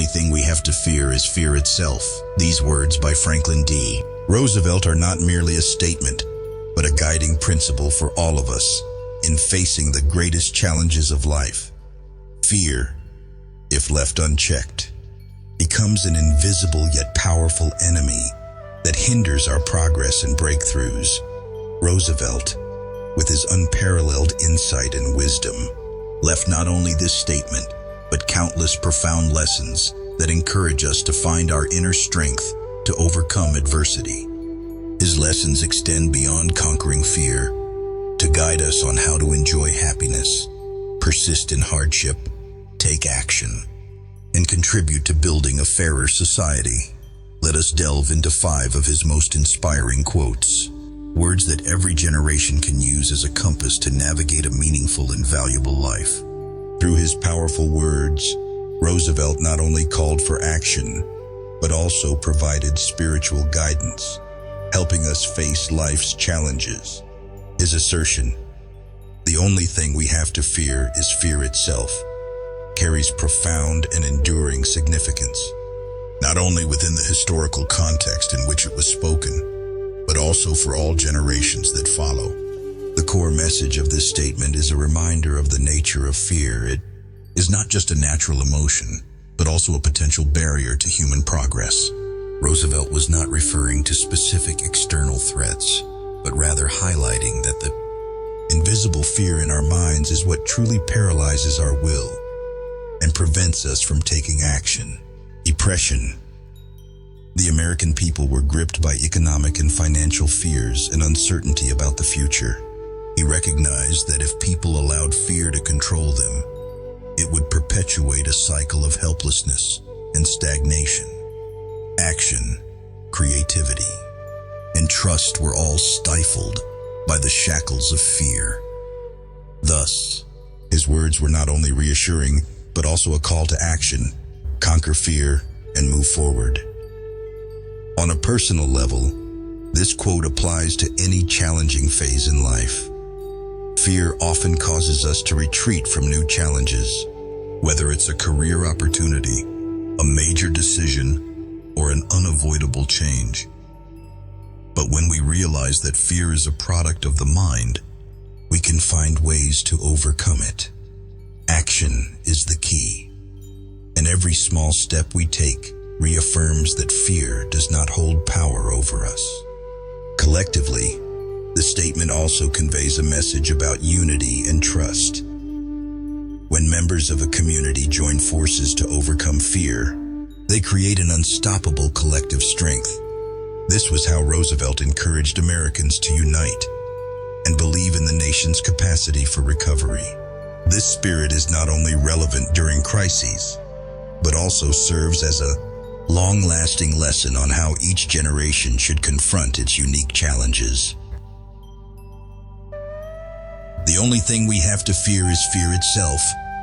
only thing we have to fear is fear itself. These words by Franklin D. Roosevelt are not merely a statement, but a guiding principle for all of us in facing the greatest challenges of life. Fear, if left unchecked, becomes an invisible yet powerful enemy that hinders our progress and breakthroughs. Roosevelt, with his unparalleled insight and wisdom, left not only this statement, but countless profound lessons that encourage us to find our inner strength to overcome adversity. His lessons extend beyond conquering fear to guide us on how to enjoy happiness, persist in hardship, take action, and contribute to building a fairer society. Let us delve into 5 of his most inspiring quotes, words that every generation can use as a compass to navigate a meaningful and valuable life. Through his powerful words, Roosevelt not only called for action, but also provided spiritual guidance, helping us face life's challenges. His assertion, "The only thing we have to fear is fear itself," carries profound and enduring significance, not only within the historical context in which it was spoken, but also for all generations that follow. The core message of this statement is a reminder of the nature of fear. It is not just a natural emotion, but also a potential barrier to human progress. Roosevelt was not referring to specific external threats, but rather highlighting that the invisible fear in our minds is what truly paralyzes our will and prevents us from taking action. Depression. The American people were gripped by economic and financial fears and uncertainty about the future. He recognized that if people allowed fear to control them, it would perpetuate a cycle of helplessness and stagnation. Action, creativity, and trust were all stifled by the shackles of fear. Thus, his words were not only reassuring, but also a call to action: conquer fear and move forward. On a personal level, this quote applies to any challenging phase in life. Fear often causes us to retreat from new challenges, whether it's a career opportunity, a major decision, or an unavoidable change. But when we realize that fear is a product of the mind, we can find ways to overcome it. Action is the key, and every small step we take reaffirms that fear does not hold power over us. Collectively, the statement also conveys a message about unity and trust. When members of a community join forces to overcome fear, they create an unstoppable collective strength. This was how Roosevelt encouraged Americans to unite and believe in the nation's capacity for recovery. This spirit is not only relevant during crises, but also serves as a long-lasting lesson on how each generation should confront its unique challenges. The only thing we have to fear is fear itself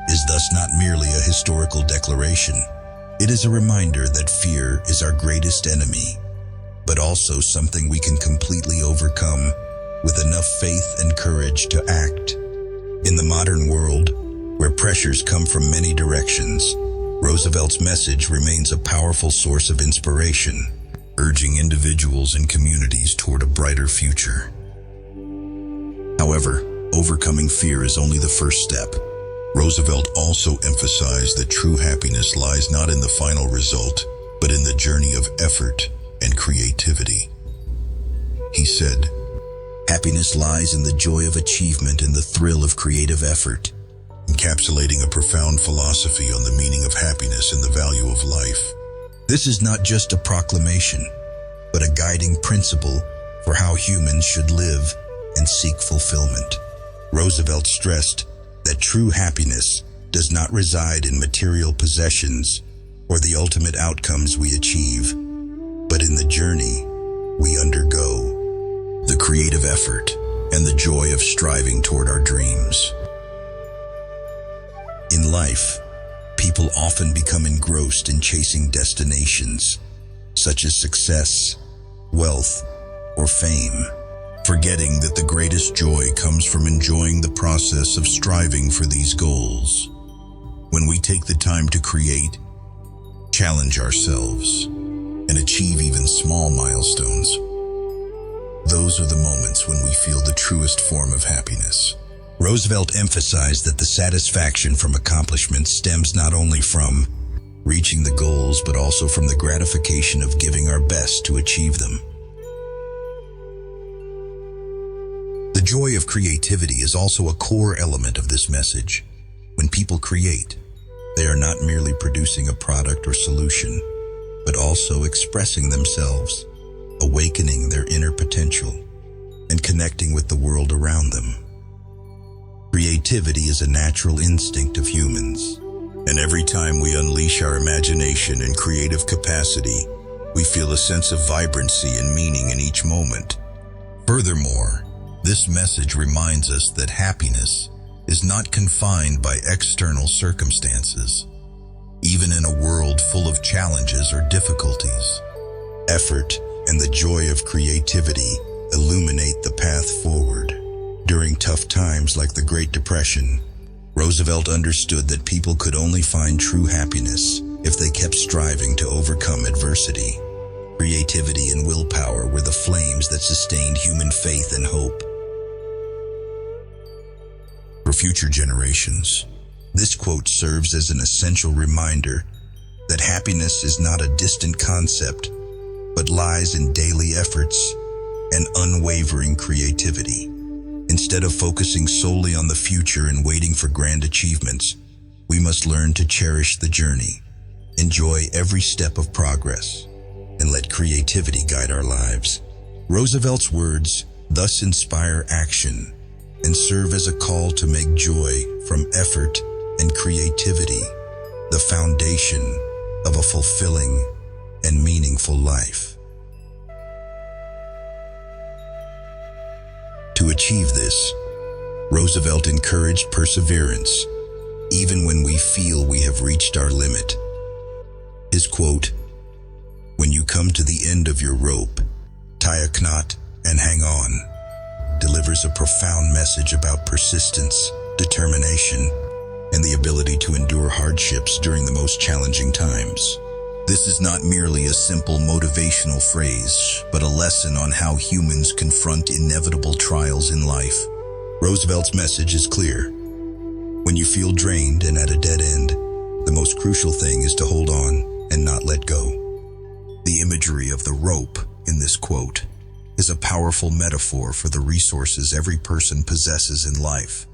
is thus not merely a historical declaration. It is a reminder that fear is our greatest enemy, but also something we can completely overcome with enough faith and courage to act. In the modern world, where pressures come from many directions, Roosevelt's message remains a powerful source of inspiration, urging individuals and communities toward a brighter future. However, overcoming fear is only the first step. Roosevelt also emphasized that true happiness lies not in the final result, but in the journey of effort and creativity. He said, "Happiness lies in the joy of achievement and the thrill of creative effort," encapsulating a profound philosophy on the meaning of happiness and the value of life. This is not just a proclamation, but a guiding principle for how humans should live and seek fulfillment. Roosevelt stressed that true happiness does not reside in material possessions or the ultimate outcomes we achieve, but in the journey we undergo, the creative effort, and the joy of striving toward our dreams. In life, people often become engrossed in chasing destinations, such as success, wealth, or fame, forgetting that the greatest joy comes from enjoying the process of striving for these goals. When we take the time to create, challenge ourselves, and achieve even small milestones. Those are the moments when we feel the truest form of happiness. Roosevelt emphasized that the satisfaction from accomplishment stems not only from reaching the goals, but also from the gratification of giving our best to achieve them. The joy of creativity is also a core element of this message. When people create, they are not merely producing a product or solution, but also expressing themselves, awakening their inner potential, and connecting with the world around them. Creativity is a natural instinct of humans, and every time we unleash our imagination and creative capacity, we feel a sense of vibrancy and meaning in each moment. Furthermore, this message reminds us that happiness is not confined by external circumstances. Even in a world full of challenges or difficulties, effort and the joy of creativity illuminate the path forward. During tough times like the Great Depression, Roosevelt understood that people could only find true happiness if they kept striving to overcome adversity. Creativity and willpower were the flames that sustained human faith and hope. For future generations, this quote serves as an essential reminder that happiness is not a distant concept, but lies in daily efforts and unwavering creativity. Instead of focusing solely on the future and waiting for grand achievements, we must learn to cherish the journey, enjoy every step of progress, and let creativity guide our lives. Roosevelt's words thus inspire action and serve as a call to make joy from effort and creativity the foundation of a fulfilling and meaningful life. To achieve this, Roosevelt encouraged perseverance, even when we feel we have reached our limit. His quote, "When you come to the end of your rope, tie a knot and hang on," delivers a profound message about persistence, determination, and the ability to endure hardships during the most challenging times. This is not merely a simple motivational phrase, but a lesson on how humans confront inevitable trials in life. Roosevelt's message is clear. When you feel drained and at a dead end, the most crucial thing is to hold on and not let go. The imagery of the rope in this quote is a powerful metaphor for the resources every person possesses in life,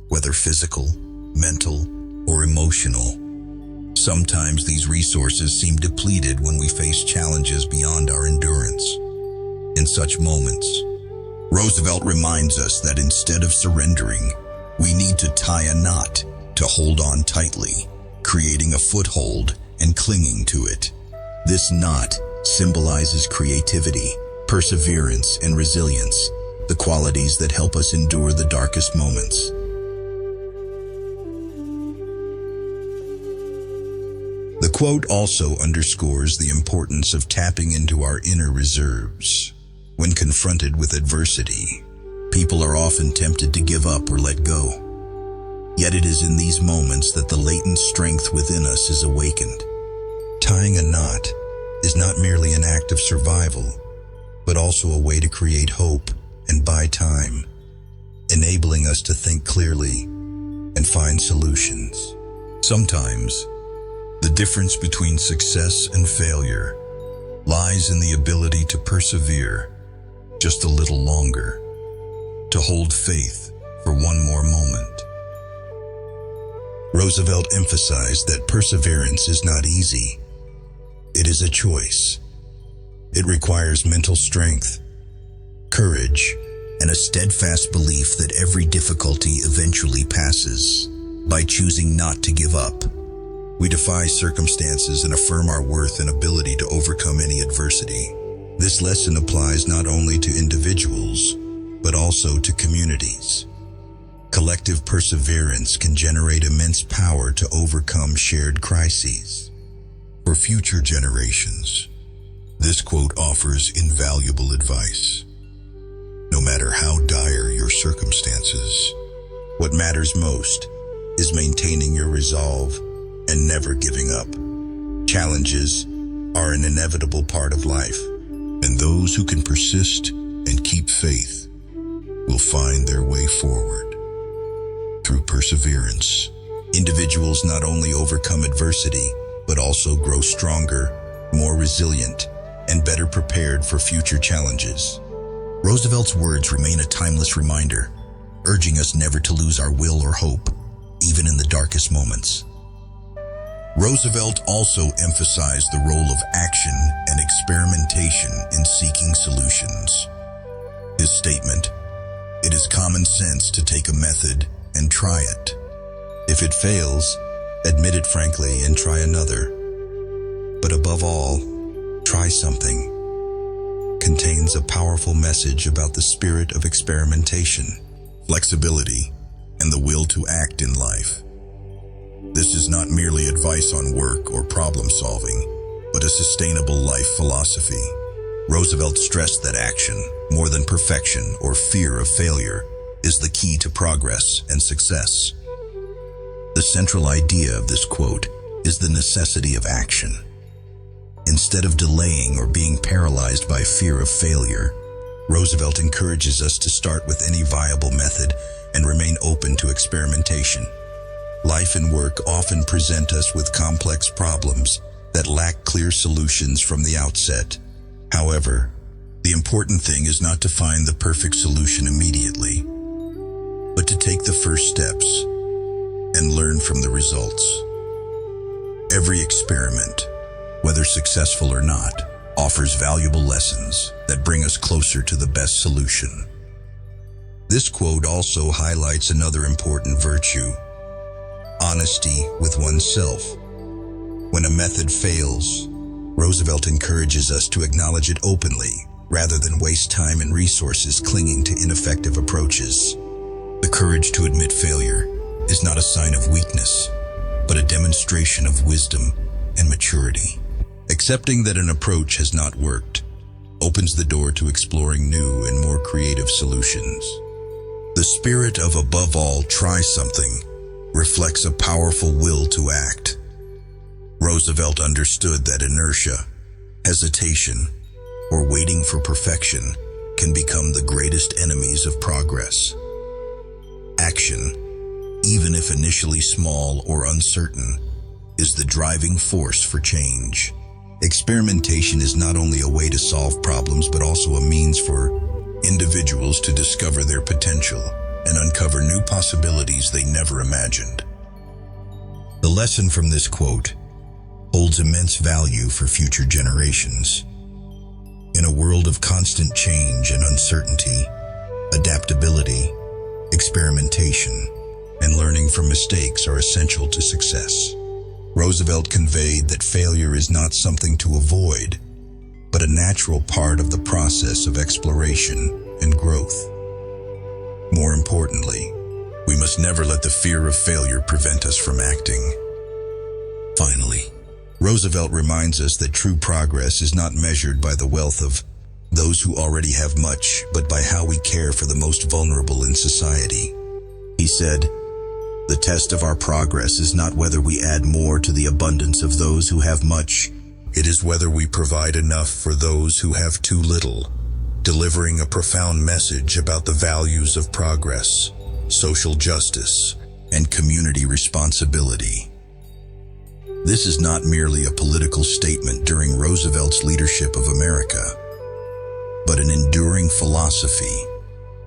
whether physical, mental, or emotional. Sometimes these resources seem depleted when we face challenges beyond our endurance. In such moments, Roosevelt reminds us that instead of surrendering, we need to tie a knot to hold on tightly, creating a foothold and clinging to it. This knot symbolizes creativity, perseverance, and resilience, the qualities that help us endure the darkest moments. The quote also underscores the importance of tapping into our inner reserves. When confronted with adversity, people are often tempted to give up or let go. Yet it is in these moments that the latent strength within us is awakened. Tying a knot is not merely an act of survival, but also a way to create hope and buy time, enabling us to think clearly and find solutions. Sometimes, the difference between success and failure lies in the ability to persevere just a little longer, to hold faith for one more moment. Roosevelt emphasized that perseverance is not easy. It is a choice. It requires mental strength, courage, and a steadfast belief that every difficulty eventually passes. By choosing not to give up, we defy circumstances and affirm our worth and ability to overcome any adversity. This lesson applies not only to individuals, but also to communities. Collective perseverance can generate immense power to overcome shared crises. For future generations, this quote offers invaluable advice. No matter how dire your circumstances, what matters most is maintaining your resolve and never giving up. Challenges are an inevitable part of life, and those who can persist and keep faith will find their way forward. Through perseverance, individuals not only overcome adversity, but also grow stronger, more resilient, and better prepared for future challenges. Roosevelt's words remain a timeless reminder, urging us never to lose our will or hope, even in the darkest moments. Roosevelt also emphasized the role of action and experimentation in seeking solutions. His statement, "It is common sense to take a method and try it. If it fails, admit it frankly and try another. But above all, try something," contains a powerful message about the spirit of experimentation, flexibility, and the will to act in life. This is not merely advice on work or problem solving, but a sustainable life philosophy. Roosevelt stressed that action, more than perfection or fear of failure, is the key to progress and success. The central idea of this quote is the necessity of action. Instead of delaying or being paralyzed by fear of failure, Roosevelt encourages us to start with any viable method and remain open to experimentation. Life and work often present us with complex problems that lack clear solutions from the outset. However, the important thing is not to find the perfect solution immediately, but to take the first steps and learn from the results. Every experiment, whether successful or not, offers valuable lessons that bring us closer to the best solution. This quote also highlights another important virtue: honesty with oneself. When a method fails, Roosevelt encourages us to acknowledge it openly, rather than waste time and resources clinging to ineffective approaches. The courage to admit failure is not a sign of weakness, but a demonstration of wisdom and maturity. Accepting that an approach has not worked opens the door to exploring new and more creative solutions. The spirit of "above all, try something" reflects a powerful will to act. Roosevelt understood that inertia, hesitation, or waiting for perfection can become the greatest enemies of progress. Action, even if initially small or uncertain, is the driving force for change. Experimentation is not only a way to solve problems, but also a means for individuals to discover their potential and uncover new possibilities they never imagined. The lesson from this quote holds immense value for future generations. In a world of constant change and uncertainty, adaptability, experimentation, and learning from mistakes are essential to success. Roosevelt conveyed that failure is not something to avoid, but a natural part of the process of exploration and growth. More importantly, we must never let the fear of failure prevent us from acting. Finally, Roosevelt reminds us that true progress is not measured by the wealth of those who already have much, but by how we care for the most vulnerable in society. He said, "The test of our progress is not whether we add more to the abundance of those who have much. It is whether we provide enough for those who have too little," delivering a profound message about the values of progress, social justice, and community responsibility. This is not merely a political statement during Roosevelt's leadership of America, but an enduring philosophy,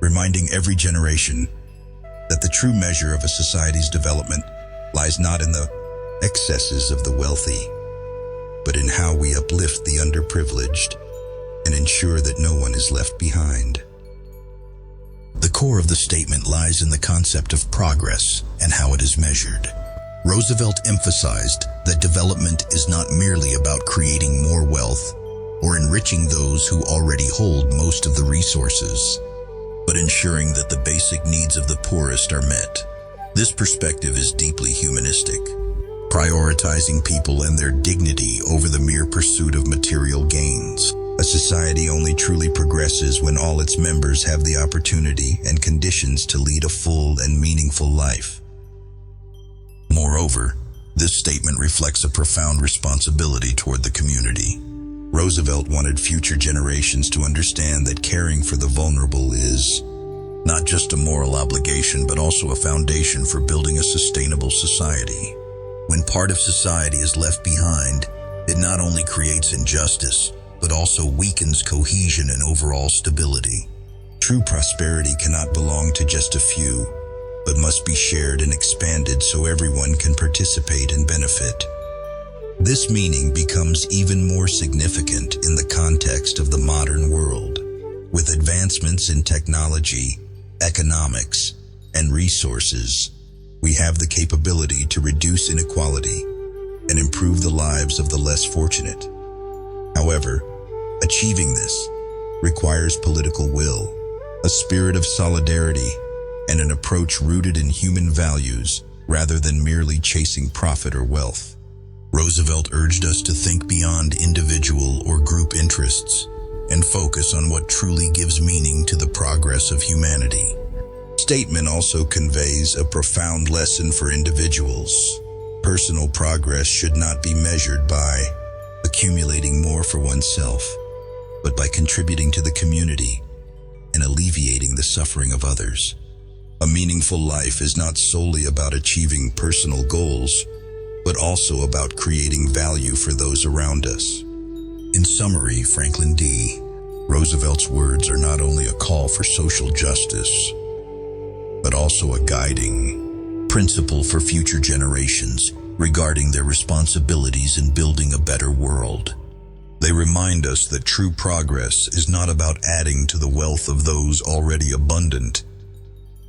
reminding every generation that the true measure of a society's development lies not in the excesses of the wealthy, but in how we uplift the underprivileged and ensure that no one is left behind. The core of the statement lies in the concept of progress and how it is measured. Roosevelt emphasized that development is not merely about creating more wealth or enriching those who already hold most of the resources, but ensuring that the basic needs of the poorest are met. This perspective is deeply humanistic, prioritizing people and their dignity over the mere pursuit of material gains. A society only truly progresses when all its members have the opportunity and conditions to lead a full and meaningful life. Moreover, This statement reflects a profound responsibility toward the community. Roosevelt wanted future generations to understand that caring for the vulnerable is not just a moral obligation, but also a foundation for building a sustainable society. When part of society is left behind, it not only creates injustice, but also weakens cohesion and overall stability. True prosperity cannot belong to just a few, but must be shared and expanded so everyone can participate and benefit. This meaning becomes even more significant in the context of the modern world. With advancements in technology, economics, and resources, we have the capability to reduce inequality and improve the lives of the less fortunate. However, achieving this requires political will, a spirit of solidarity, and an approach rooted in human values rather than merely chasing profit or wealth. Roosevelt urged us to think beyond individual or group interests and focus on what truly gives meaning to the progress of humanity. The statement also conveys a profound lesson for individuals. Personal progress should not be measured by accumulating more for oneself, but by contributing to the community and alleviating the suffering of others. A meaningful life is not solely about achieving personal goals, but also about creating value for those around us. In summary, Franklin D. Roosevelt's words are not only a call for social justice, but also a guiding principle for future generations regarding their responsibilities in building a better world. They remind us that true progress is not about adding to the wealth of those already abundant,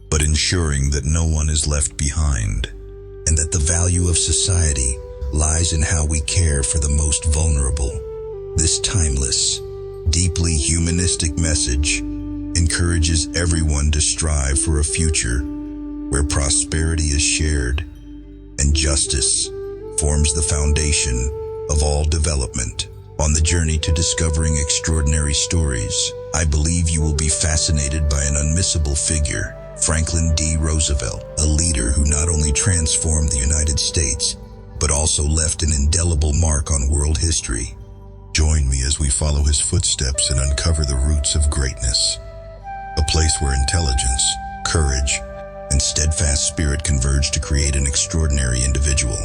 but ensuring that no one is left behind, and that the value of society lies in how we care for the most vulnerable. This timeless, deeply humanistic message encourages everyone to strive for a future where prosperity is shared and justice forms the foundation of all development. On the journey to discovering extraordinary stories, I believe you will be fascinated by an unmissable figure, Franklin D. Roosevelt, a leader who not only transformed the United States, but also left an indelible mark on world history. Join me as we follow his footsteps and uncover the roots of greatness, a place where intelligence, courage, and steadfast spirit converge to create an extraordinary individual.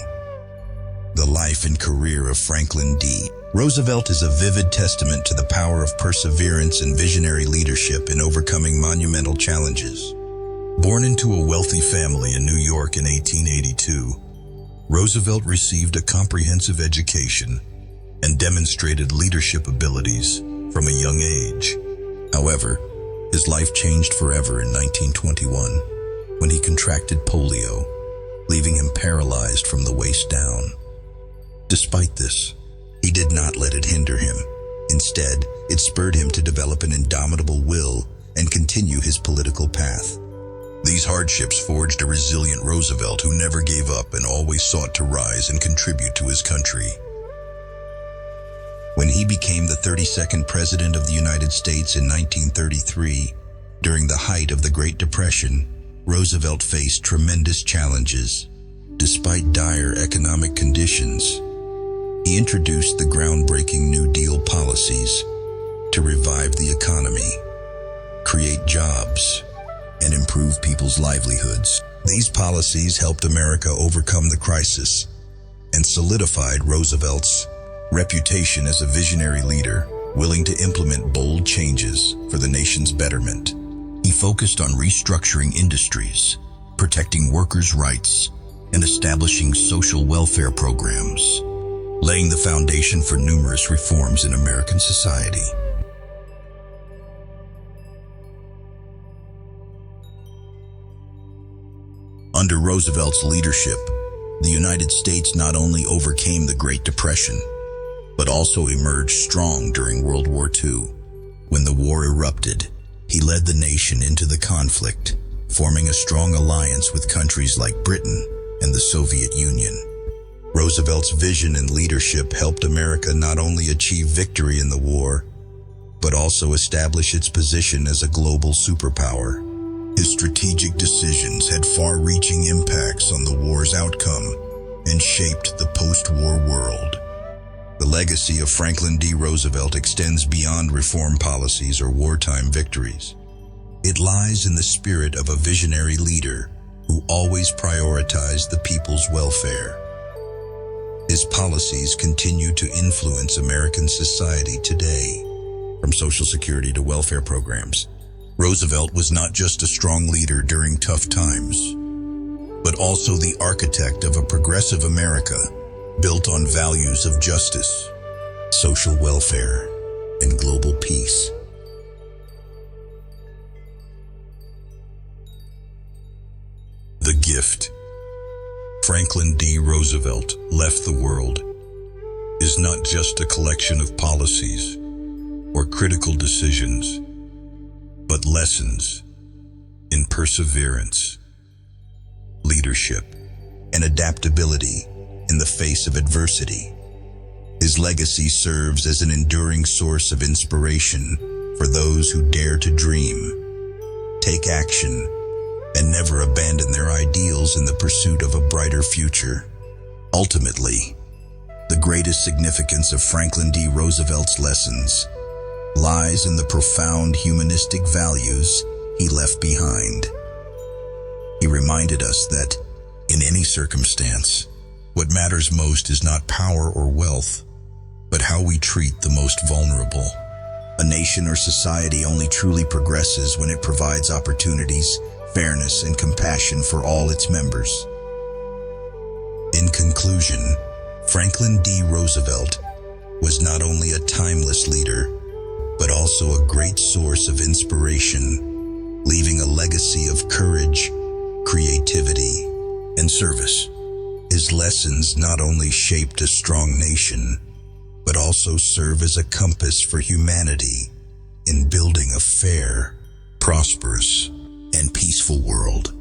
The life and career of Franklin D. Roosevelt is a vivid testament to the power of perseverance and visionary leadership in overcoming monumental challenges. Born into a wealthy family in New York in 1882, Roosevelt received a comprehensive education and demonstrated leadership abilities from a young age. However, his life changed forever in 1921 when he contracted polio, leaving him paralyzed from the waist down. Despite this, he did not let it hinder him. Instead, it spurred him to develop an indomitable will and continue his political path. These hardships forged a resilient Roosevelt who never gave up and always sought to rise and contribute to his country. When he became the 32nd President of the United States in 1933, during the height of the Great Depression, Roosevelt faced tremendous challenges. Despite dire economic conditions, he introduced the groundbreaking New Deal policies to revive the economy, create jobs, and improve people's livelihoods. These policies helped America overcome the crisis and solidified Roosevelt's reputation as a visionary leader, willing to implement bold changes for the nation's betterment. He focused on restructuring industries, protecting workers' rights, and establishing social welfare programs, laying the foundation for numerous reforms in American society. Under Roosevelt's leadership, the United States not only overcame the Great Depression, but also emerged strong during World War II. When the war erupted, he led the nation into the conflict, forming a strong alliance with countries like Britain and the Soviet Union. Roosevelt's vision and leadership helped America not only achieve victory in the war, but also establish its position as a global superpower. His strategic decisions had far-reaching impacts on the war's outcome, and shaped the post-war world. The legacy of Franklin D Roosevelt extends beyond reform policies or wartime victories. It lies in the spirit of a visionary leader who always prioritized the people's welfare. His policies continue to influence American society today, from Social Security to welfare programs. Roosevelt was not just a strong leader during tough times, but also the architect of a progressive America built on values of justice, social welfare, and global peace. The gift Franklin D. Roosevelt left the world is not just a collection of policies or critical decisions, but lessons in perseverance, leadership, and adaptability in the face of adversity. His legacy serves as an enduring source of inspiration for those who dare to dream, take action, and never abandon their ideals in the pursuit of a brighter future. Ultimately, the greatest significance of Franklin D. Roosevelt's lessons lies in the profound humanistic values he left behind. He reminded us that, in any circumstance, what matters most is not power or wealth, but how we treat the most vulnerable. A nation or society only truly progresses when it provides opportunities, fairness, and compassion for all its members. In conclusion, Franklin D. Roosevelt was not only a timeless leader, but also a great source of inspiration, leaving a legacy of courage, creativity, and service. His lessons not only shaped a strong nation, but also serve as a compass for humanity in building a fair, prosperous, and peaceful world.